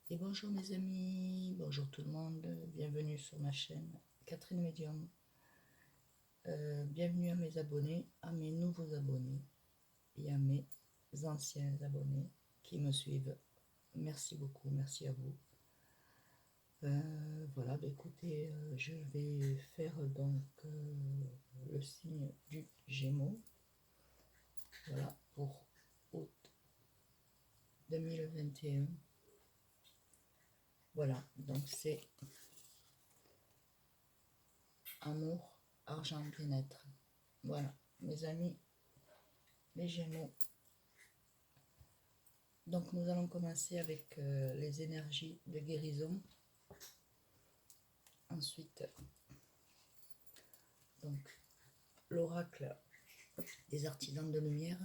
Et bonjour mes amis, bonjour tout le monde, bienvenue sur ma chaîne Catherine Medium. Bienvenue à mes abonnés, à mes nouveaux abonnés et à mes anciens abonnés qui me suivent. Merci beaucoup, merci à vous. Voilà, bah écoutez, je vais faire donc le signe du Gémeaux. Voilà, pour août 2021. Voilà, donc c'est amour, argent, bien-être. Voilà, mes amis, les Gémeaux. Donc nous allons commencer avec les énergies de guérison. Ensuite, donc l'oracle des artisans de lumière.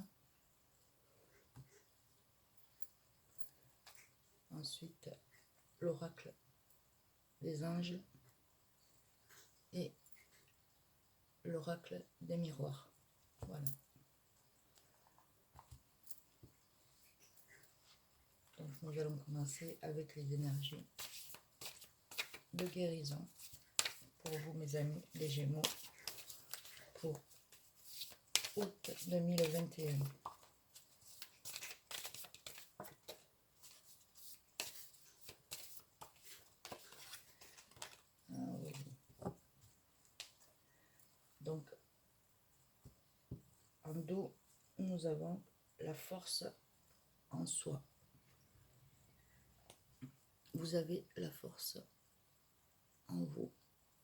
Ensuite, l'oracle des anges et l'oracle des miroirs. Voilà. Donc nous allons commencer avec les énergies de guérison pour vous mes amis les Gémeaux pour août 2021. Ah oui. Donc en dos, nous avons la force en soi. Vous avez la force en vous.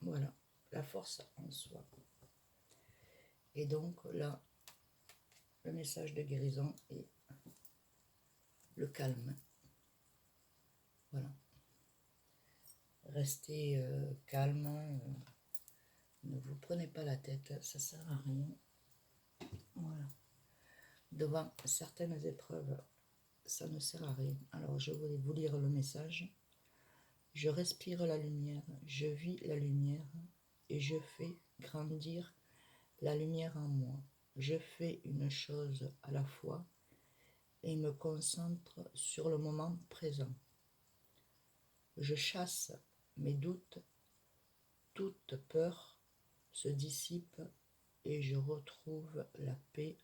Voilà, la force en soi. Et donc là, le message de guérison est le calme. Voilà. Restez calme, ne vous prenez pas la tête, ça sert à rien. Voilà. Devant certaines épreuves, ça ne sert à rien. Alors je voulais vous lire le message. Je respire la lumière, je vis la lumière et je fais grandir la lumière en moi. Je fais une chose à la fois et me concentre sur le moment présent. Je chasse mes doutes, toute peur se dissipe et je retrouve la paix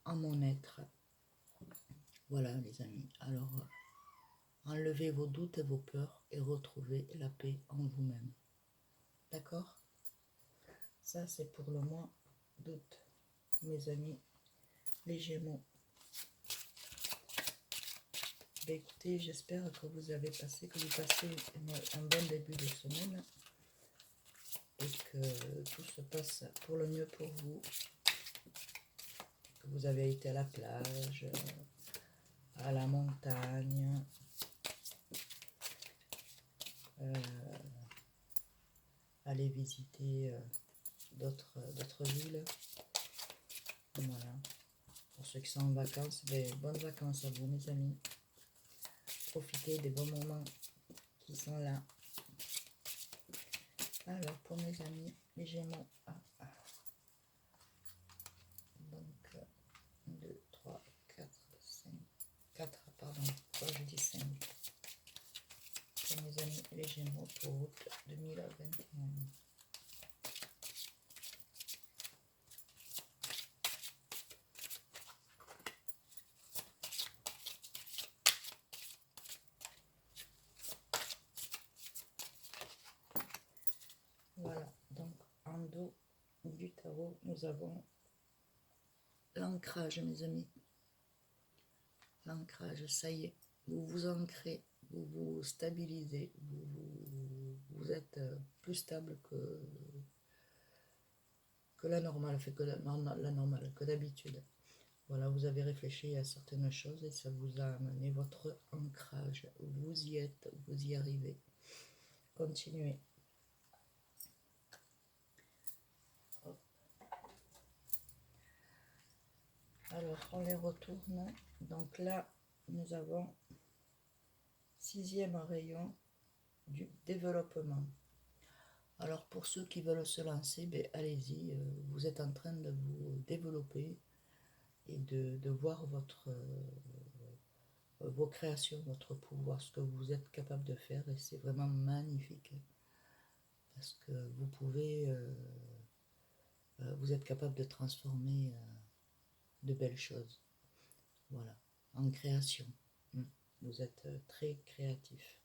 en mon être. Voilà les amis, alors enlevez vos doutes et vos peurs et retrouvez la paix en vous-même. D'accord? Ça c'est pour le mois d'août, mes amis, les Gémeaux. Ben, écoutez, j'espère que vous avez passé, que vous passez un bon début de semaine et que tout se passe pour le mieux pour vous. Que vous avez été à la plage, à la montagne, aller visiter d'autres villes. Voilà. Pour ceux qui sont en vacances, des bonnes vacances à vous, mes amis. Profitez des bons moments qui sont là. Alors, pour mes amis, les Gémeaux, donc 2, 3, 4, 5, 4, pardon, pourquoi je dis 5? Pour mes amis, les Gémeaux, pour août 2021. Voilà, donc en dos du tarot, nous avons l'ancrage, mes amis. L'ancrage, ça y est, vous vous ancrez, vous vous stabilisez, vous êtes plus stable que la normale, fait que la normale, que d'habitude. Voilà, vous avez réfléchi à certaines choses et ça vous a amené votre ancrage. Vous y êtes, vous y arrivez. Continuez. Hop. Alors, on les retourne. Donc là, nous avons 6e rayon du développement. Alors, pour ceux qui veulent se lancer, ben, allez-y. Vous êtes en train de vous développer et de voir votre vos créations, votre pouvoir, ce que vous êtes capable de faire, et c'est vraiment magnifique. Parce que vous pouvez, vous êtes capable de transformer de belles choses, voilà, en création. Vous êtes très créatif.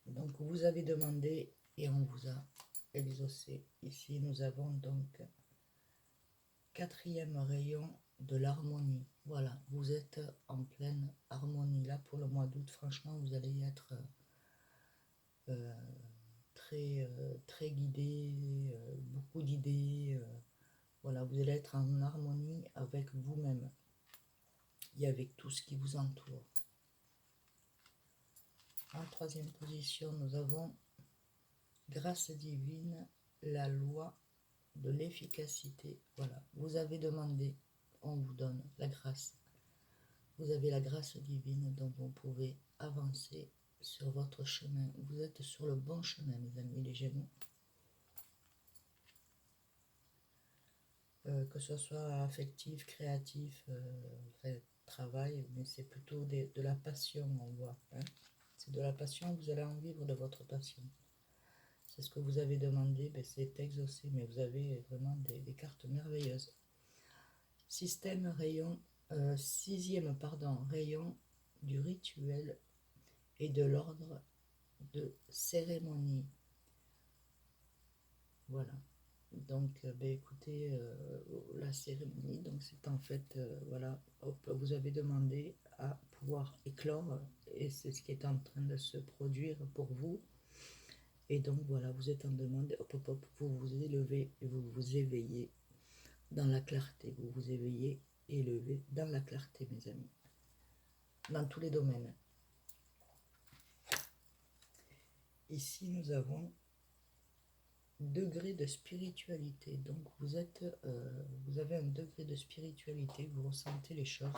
Donc vous avez demandé et on vous a exaucé. Ici nous avons donc 4e rayon de l'harmonie. Voilà, vous êtes en pleine harmonie. Là pour le mois d'août, franchement, vous allez être très guidé, beaucoup d'idées. Voilà, vous allez être en harmonie avec vous-même et avec tout ce qui vous entoure. En 3e position, nous avons grâce divine, la loi de l'efficacité. Voilà, vous avez demandé, on vous donne la grâce. Vous avez la grâce divine dont vous pouvez avancer sur votre chemin. Vous êtes sur le bon chemin, mes amis les Gémeaux. Que ce soit affectif, créatif, travail, mais c'est plutôt de la passion, on voit. Hein. C'est de la passion, vous allez en vivre de votre passion. C'est ce que vous avez demandé, ben c'est exaucé, mais vous avez vraiment des cartes merveilleuses. Système rayon, 6e rayon du rituel et de l'ordre de cérémonie. Voilà. Donc, ben écoutez, la cérémonie, donc c'est en fait, voilà, hop, vous avez demandé à pouvoir éclore, et c'est ce qui est en train de se produire pour vous. Et donc voilà, vous êtes en demande, hop, hop, hop, vous vous élevez et vous vous éveillez dans la clarté. Vous vous éveillez et élevez dans la clarté, mes amis. Dans tous les domaines. Ici, nous avons degré de spiritualité. Donc vous êtes, vous avez un degré de spiritualité, vous ressentez les choses.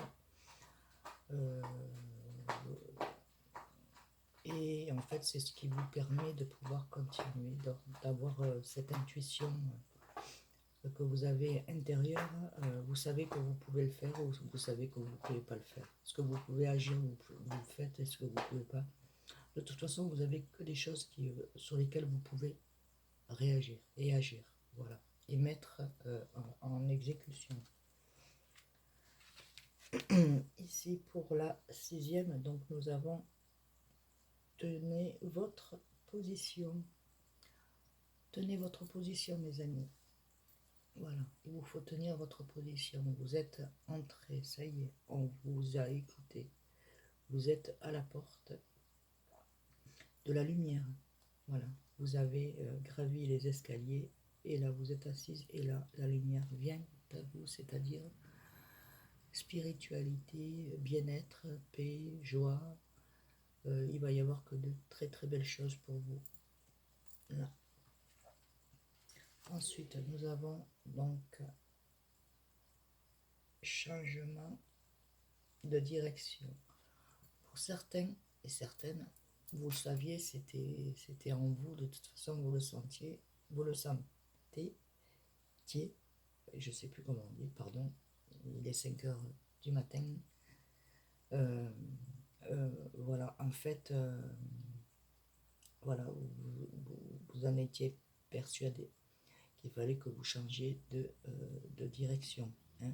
Et en fait, c'est ce qui vous permet de pouvoir continuer, d'avoir cette intuition que vous avez intérieure. Vous savez que vous pouvez le faire ou vous savez que vous ne pouvez pas le faire. Ce que vous pouvez agir, vous le faites, et ce que vous ne pouvez pas. De toute façon, vous n'avez que des choses sur lesquelles vous pouvez réagir et agir. Voilà. Et mettre en exécution. Ici, pour la 6e, donc nous avons tenez votre position. Tenez votre position, mes amis. Voilà, il vous faut tenir votre position. Vous êtes entré, ça y est, on vous a écouté. Vous êtes à la porte de la lumière. Voilà, vous avez gravi les escaliers et là vous êtes assise et là la lumière vient à vous, c'est-à-dire spiritualité, bien-être, paix, joie. Il va y avoir que de très très belles choses pour vous. Là. Ensuite, nous avons donc changement de direction. Pour certains et certaines, vous le saviez, c'était en vous, de toute façon vous le sentiez, vous le sentez, je ne sais plus comment on dit, pardon, il est 5 heures du matin. Voilà, en fait, voilà, vous en étiez persuadé qu'il fallait que vous changiez de direction. Hein.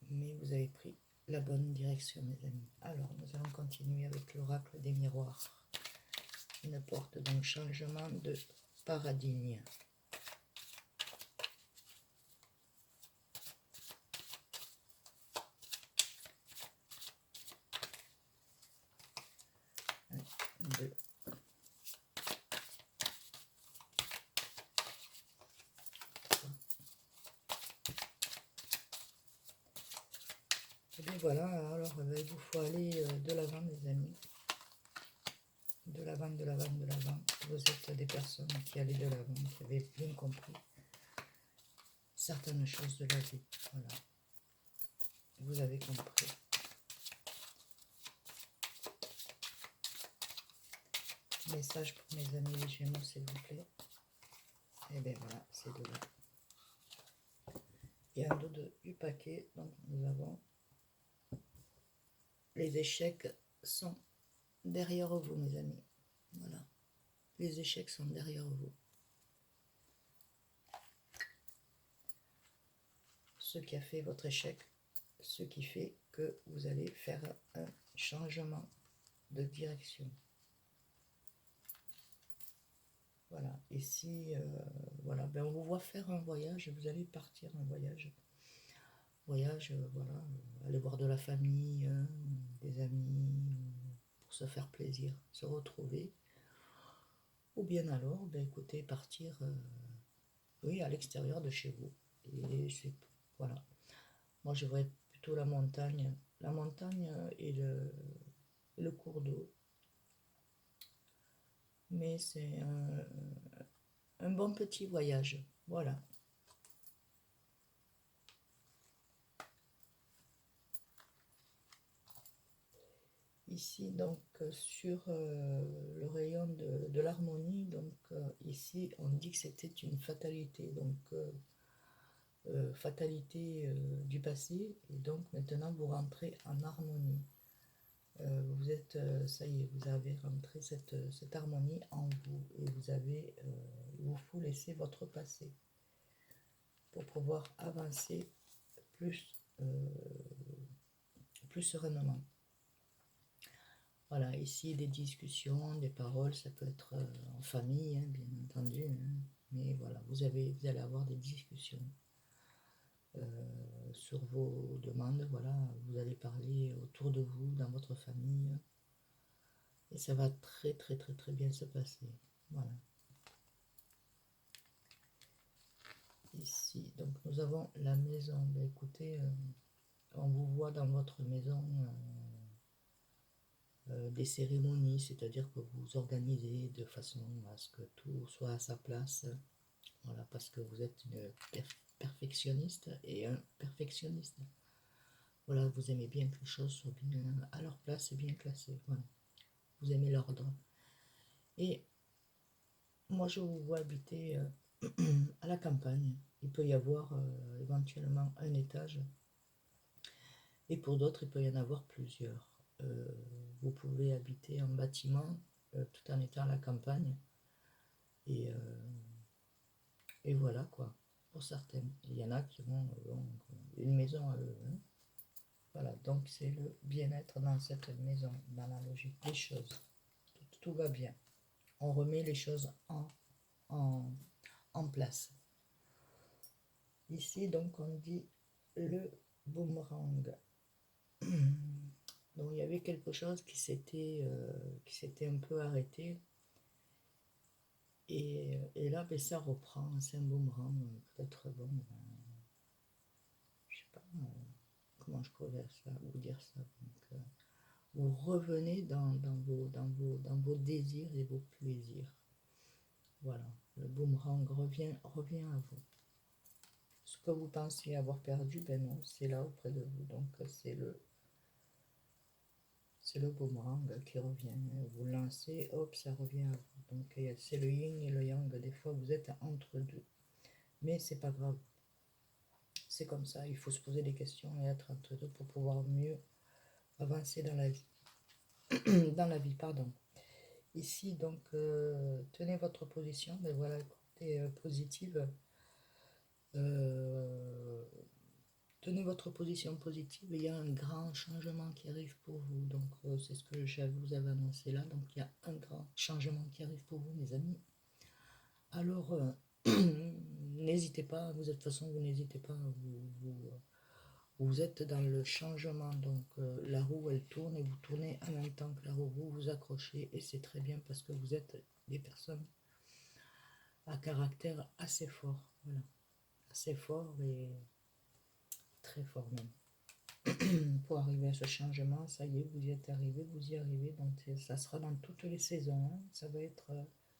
Mais vous avez pris la bonne direction, mes amis. Alors, nous allons continuer avec l'oracle des miroirs. Une porte donc changement de paradigme. Deux. Et bien voilà, alors il vous faut aller de l'avant, mes amis. De l'avant, de l'avant, de l'avant. Vous êtes des personnes qui allaient de l'avant, qui avaient bien compris certaines choses de la vie. Voilà. Vous avez compris. Message pour mes amis les Gémeaux, s'il vous plaît. Et bien voilà, c'est de là. Et en dos du paquet, donc nous avons les échecs sont derrière vous, mes amis. Voilà. Les échecs sont derrière vous. Ce qui a fait votre échec, ce qui fait que vous allez faire un changement de direction. Voilà. Ici, voilà, ben on vous voit faire un voyage, vous allez partir en voyage. Voyage, voilà, aller voir de la famille, des amis, pour se faire plaisir, se retrouver. Ou bien alors, ben écoutez, partir, oui, à l'extérieur de chez vous. Et c'est, voilà. Moi, je vois plutôt la montagne et le cours d'eau. Mais c'est un bon petit voyage, voilà. Ici, donc, sur le rayon de l'harmonie, donc, ici, on dit que c'était une fatalité, donc, fatalité du passé, et donc, maintenant, vous rentrez en harmonie. Vous êtes, ça y est, vous avez rentré cette harmonie en vous, et vous avez, il vous faut laisser votre passé pour pouvoir avancer plus, plus sereinement. Voilà, ici des discussions, des paroles, ça peut être en famille, hein, bien entendu, hein, mais voilà, vous allez avoir des discussions sur vos demandes, voilà, vous allez parler autour de vous, dans votre famille, et ça va très très très très bien se passer, voilà. Ici, donc nous avons la maison, ben, écoutez, on vous voit dans votre maison, des cérémonies, c'est-à-dire que vous organisez de façon à ce que tout soit à sa place, voilà, parce que vous êtes une perfectionniste et un perfectionniste. Voilà, vous aimez bien que les choses soient bien à leur place et bien classées, voilà. Vous aimez l'ordre. Et moi, je vous vois habiter à la campagne. Il peut y avoir éventuellement un étage, et pour d'autres, il peut y en avoir plusieurs. Vous pouvez habiter en bâtiment tout en étant à la campagne. Et voilà quoi, pour certaines. Il y en a qui ont une maison à eux, hein. Voilà, donc c'est le bien-être dans cette maison, dans la logique des choses. Tout va bien. On remet les choses en place. Ici, donc, on dit le boomerang. Donc, il y avait quelque chose qui s'était un peu arrêté. Et là, ben, ça reprend. C'est un boomerang. Peut-être, bon, je sais pas comment je pourrais vous dire ça. Donc, vous revenez dans vos désirs et vos plaisirs. Voilà, le boomerang revient à vous. Ce que vous pensiez avoir perdu, ben non, c'est là auprès de vous. Donc c'est le boomerang qui revient. Vous lancez, hop, ça revient à vous. Donc c'est le yin et le yang. Des fois, vous êtes entre deux. Mais c'est pas grave. C'est comme ça, il faut se poser des questions et être entre deux pour pouvoir mieux avancer dans la vie. Dans la vie, pardon. Ici, donc, tenez votre position, mais voilà, écoutez, positive. Tenez votre position positive. Il y a un grand changement qui arrive pour vous. Donc, c'est ce que je vous avais annoncé là. Donc, il y a un grand changement qui arrive pour vous, mes amis. Alors, n'hésitez pas. De toute façon, vous n'hésitez pas. Vous êtes dans le changement. Donc, la roue, elle tourne et vous tournez en même temps que la roue. Vous vous accrochez et c'est très bien parce que vous êtes des personnes à caractère assez fort. Voilà. Assez fort et très fort même. Pour arriver à ce changement, ça y est, vous y êtes arrivé, vous y arrivez. Donc, ça sera dans toutes les saisons. Hein. Ça va être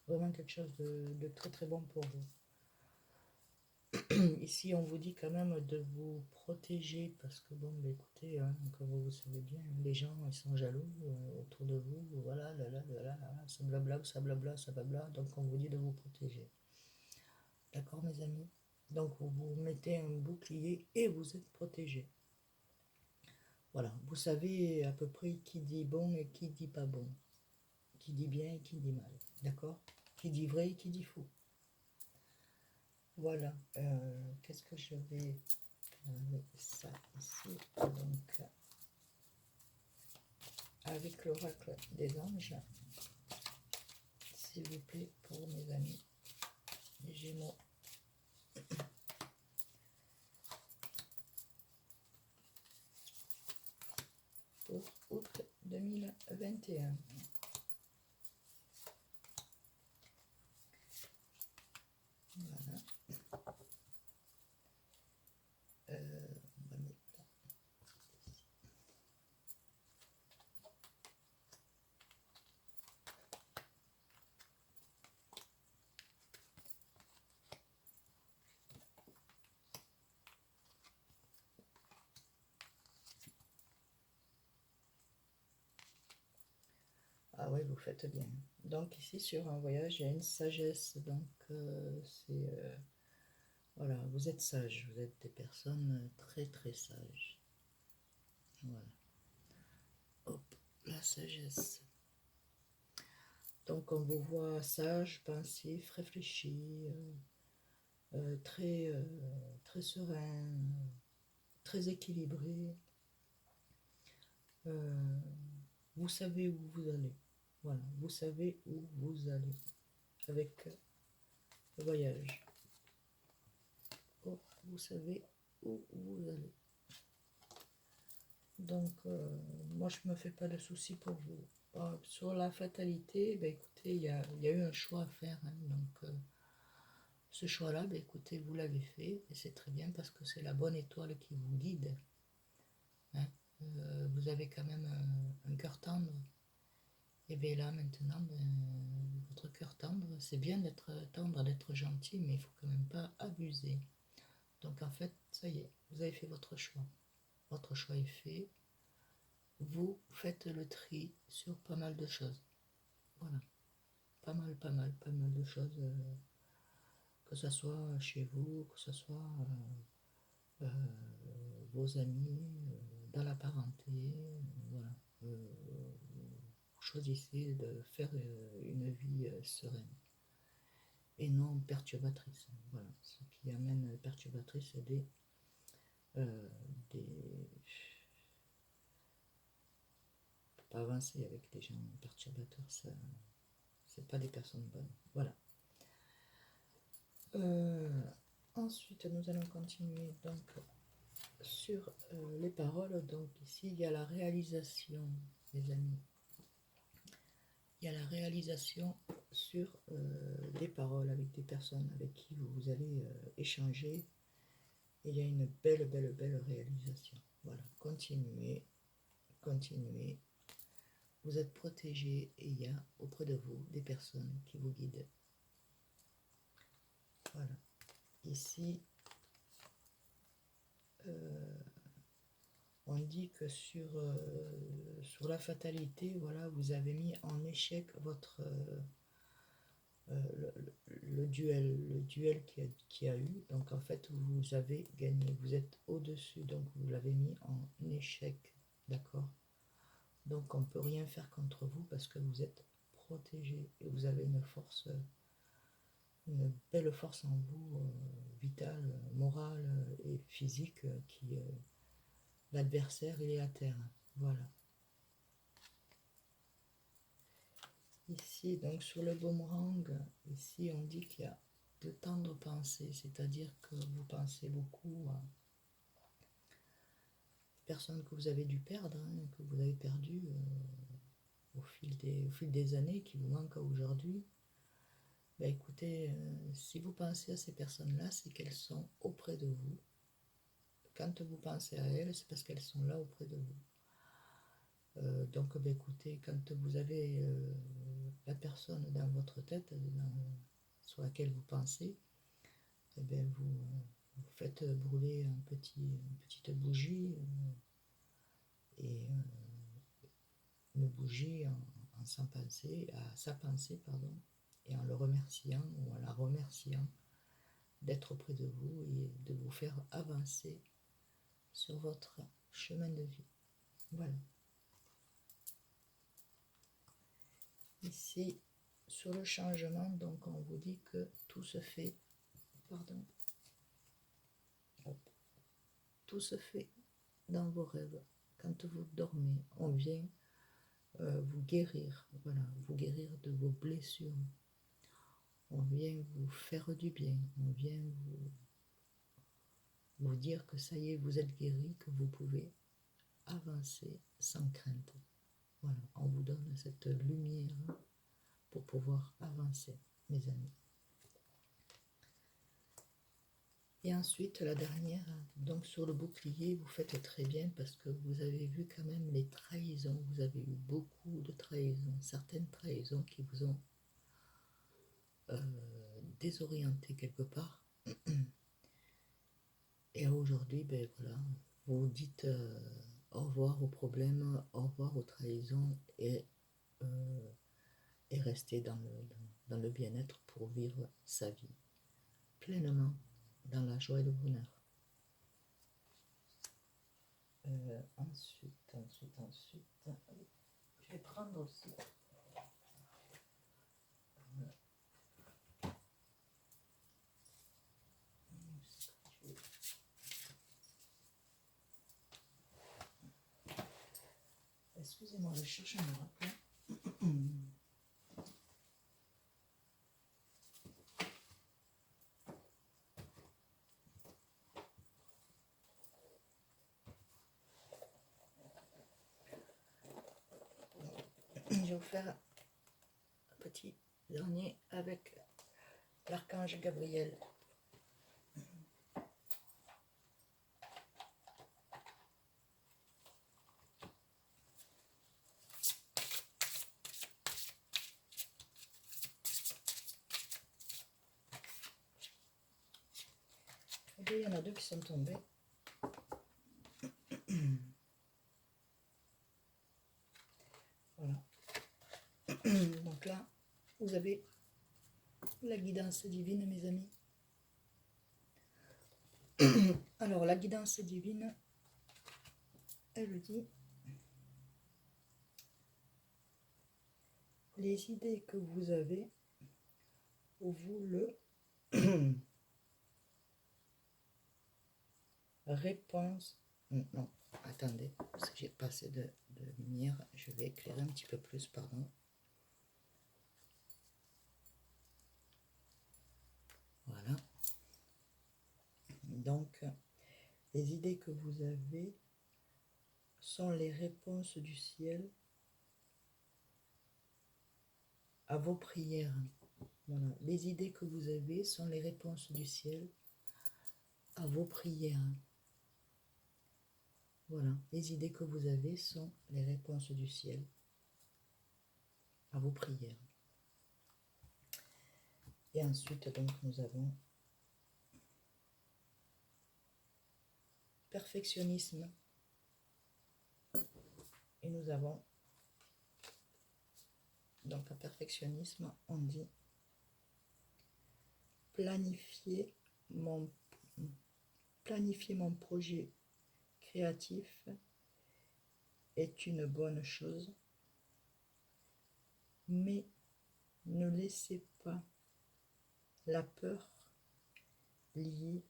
vraiment quelque chose de très très bon pour vous. Ici, on vous dit quand même de vous protéger parce que, bon, bah, écoutez, hein, comme vous savez bien, les gens, ils sont jaloux autour de vous. Voilà, là, là, là, là, là, ça blabla, ça blabla, ça blabla. Donc, on vous dit de vous protéger. D'accord, mes amis? Donc, vous mettez un bouclier et vous êtes protégé. Voilà, vous savez à peu près qui dit bon et qui dit pas bon. Qui dit bien et qui dit mal. D'accord? Qui dit vrai et qui dit faux. Voilà. Qu'est-ce que je vais ça ici, donc avec l'oracle des anges, s'il vous plaît, pour mes amis les Gémeaux. Pour août 2021. Voilà. On va mettre là. Ah ouais, vous faites bien. Donc ici sur un voyage, il y a une sagesse. Donc c'est voilà, vous êtes sage, vous êtes des personnes très très sages. Voilà. Hop, la sagesse. Donc on vous voit sage, pensif, réfléchi, très serein, très équilibré. Euh, vous savez où vous allez. Voilà, vous savez où vous allez avec le voyage. Oh, vous savez où vous allez. Donc, moi, je me fais pas de soucis pour vous. Sur la fatalité, ben, écoutez, il y a eu un choix à faire. Hein, donc, ce choix-là, ben, écoutez, vous l'avez fait. Et c'est très bien parce que c'est la bonne étoile qui vous guide. Hein. Vous avez quand même un cœur tendre. Et bien là, maintenant, ben, votre cœur tendre, c'est bien d'être tendre, d'être gentil, mais il faut quand même pas abuser. Donc, en fait, ça y est, vous avez fait votre choix. Votre choix est fait. Vous faites le tri sur pas mal de choses. Voilà, pas mal de choses. Que ce soit chez vous, que ce soit euh, vos amis, dans la parenté. Voilà. Vous choisissez de faire une vie sereine et non perturbatrice. Voilà. Ce qui amène perturbatrice, c'est des pas avancer avec des gens perturbateurs, ça, c'est pas des personnes bonnes. Voilà. Ensuite, nous allons continuer donc sur les paroles. Donc ici, il y a la réalisation, les amis. Il y a la réalisation sur des paroles avec des personnes avec qui vous allez échanger. Et il y a une belle, belle, belle réalisation. Voilà, continuez, continuez. Vous êtes protégés et il y a auprès de vous des personnes qui vous guident. Voilà. Ici, on dit que sur la fatalité, voilà, vous avez mis en échec votre le duel qui a eu. Donc en fait, vous avez gagné, vous êtes au-dessus, donc vous l'avez mis en échec, d'accord? Donc on ne peut rien faire contre vous parce que vous êtes protégé et vous avez une force, une belle force en vous, vitale, morale et physique, qui l'adversaire il est à terre. Voilà. Ici, donc sur le boomerang, ici on dit qu'il y a de tendres pensées, c'est-à-dire que vous pensez beaucoup à personnes que vous avez dû perdre, hein, que vous avez perdu au fil des années, qui vous manquent aujourd'hui. Ben écoutez, si vous pensez à ces personnes-là, c'est qu'elles sont auprès de vous. Quand vous pensez à elles, c'est parce qu'elles sont là auprès de vous. Donc, ben écoutez, quand vous avez la personne dans votre tête, sur laquelle vous pensez, eh bien, vous faites brûler une petite bougie et une bougie en sa pensée, pardon, et en le remerciant ou en la remerciant d'être auprès de vous et de vous faire avancer sur votre chemin de vie. Voilà. Ici, sur le changement, donc on vous dit que tout se fait, pardon, tout se fait dans vos rêves. Quand vous dormez, on vient vous guérir, voilà, vous guérir de vos blessures. On vient vous faire du bien, on vient vous dire que ça y est, vous êtes guéri, que vous pouvez avancer sans crainte. Voilà, on vous donne cette lumière pour pouvoir avancer, mes amis. Et ensuite, la dernière, donc sur le bouclier, vous faites très bien parce que vous avez vu quand même les trahisons. Vous avez eu beaucoup de trahisons, certaines trahisons qui vous ont désorienté quelque part. Et aujourd'hui, ben voilà, vous dites au revoir aux problèmes, au revoir aux trahisons et rester dans le bien-être pour vivre sa vie pleinement, dans la joie et le bonheur. Ensuite, je vais prendre aussi excusez-moi, je cherche un rappel. Je vais vous faire un petit dernier avec l'archange Gabriel. Et puis, il y en a deux qui sont tombés. Voilà. Donc là, vous avez la guidance divine, mes amis. Alors, la guidance divine, elle dit: les idées que vous avez, vous le réponse. Non, attendez, parce que j'ai pas assez de lumière, je vais éclairer un petit peu plus, pardon. Voilà. Donc, les idées que vous avez sont les réponses du ciel à vos prières. Voilà. Les idées que vous avez sont les réponses du ciel à vos prières. Voilà. Les idées que vous avez sont les réponses du ciel à vos prières. Et ensuite, donc, nous avons perfectionnisme. Et nous avons, donc, un perfectionnisme, on dit planifier mon projet créatif est une bonne chose, mais ne laissez pas la peur liée,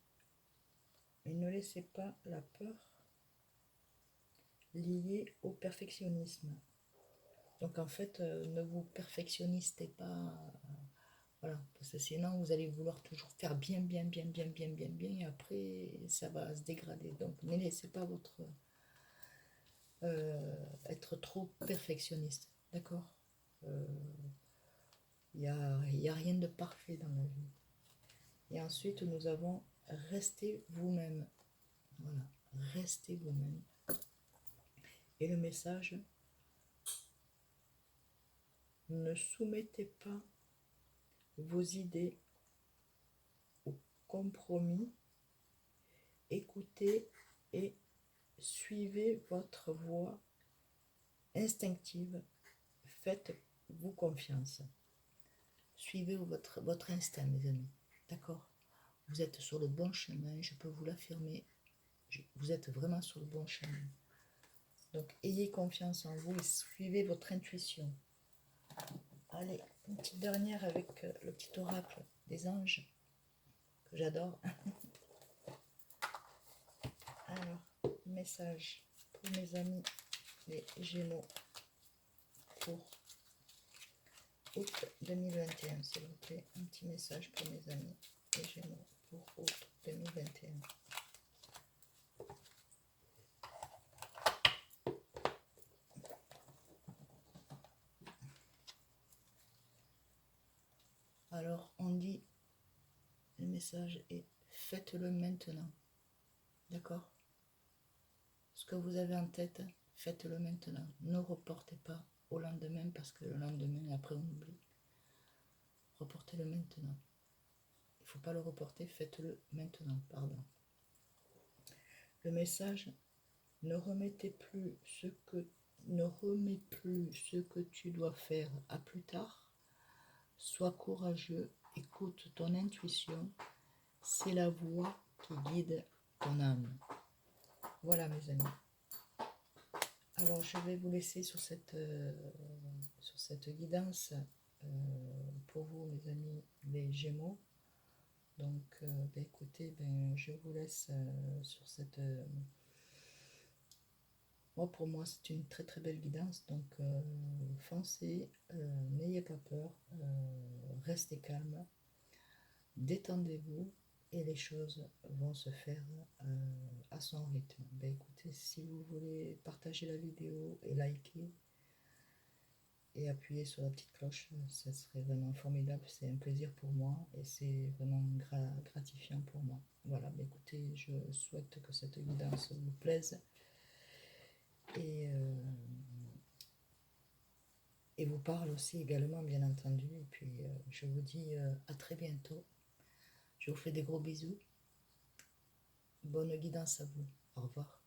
au perfectionnisme. Donc en fait, ne vous perfectionnistez pas, voilà, parce que sinon vous allez vouloir toujours faire bien, et après ça va se dégrader. Donc ne laissez pas votre être trop perfectionniste, d'accord? Il n'y a rien de parfait dans la vie. Et ensuite, nous avons restez vous-même. Voilà, restez vous-même. Et le message: ne soumettez pas vos idées aux compromis. Écoutez et suivez votre voie instinctive. Faites-vous confiance. Suivez votre instinct, mes amis. D'accord? Vous êtes sur le bon chemin, je peux vous l'affirmer. Vous êtes vraiment sur le bon chemin. Donc, ayez confiance en vous et suivez votre intuition. Allez, une petite dernière avec le petit oracle des anges, que j'adore. Alors, message pour mes amis, les Gémeaux, pour août 2021, s'il vous plaît. Un petit message pour mes amis, les Gémeaux, pour août 2021. Alors, on dit, le message est faites-le maintenant. D'accord? Ce que vous avez en tête, faites-le maintenant. Ne reportez pas au lendemain parce que le lendemain, après, on oublie. Reportez-le maintenant. Il ne faut pas le reporter, faites-le maintenant, pardon. Le message, ne remets plus ce que tu dois faire à plus tard. Sois courageux, écoute ton intuition. C'est la voix qui guide ton âme. Voilà, mes amis. Alors, je vais vous laisser sur cette guidance pour vous, mes amis, les Gémeaux. Donc, écoutez, je vous laisse sur cette... pour moi, c'est une très très belle guidance. Donc, foncez, n'ayez pas peur, restez calme, détendez-vous et les choses vont se faire à son rythme. Écoutez, si vous voulez partager la vidéo et liker et appuyer sur la petite cloche, ça serait vraiment formidable. C'est un plaisir pour moi et c'est vraiment gratifiant pour moi. Voilà, écoutez, je souhaite que cette guidance vous plaise et vous parle aussi également, bien entendu. Et puis, je vous dis à très bientôt. Je vous fais des gros bisous. Bonne guidance à vous. Au revoir.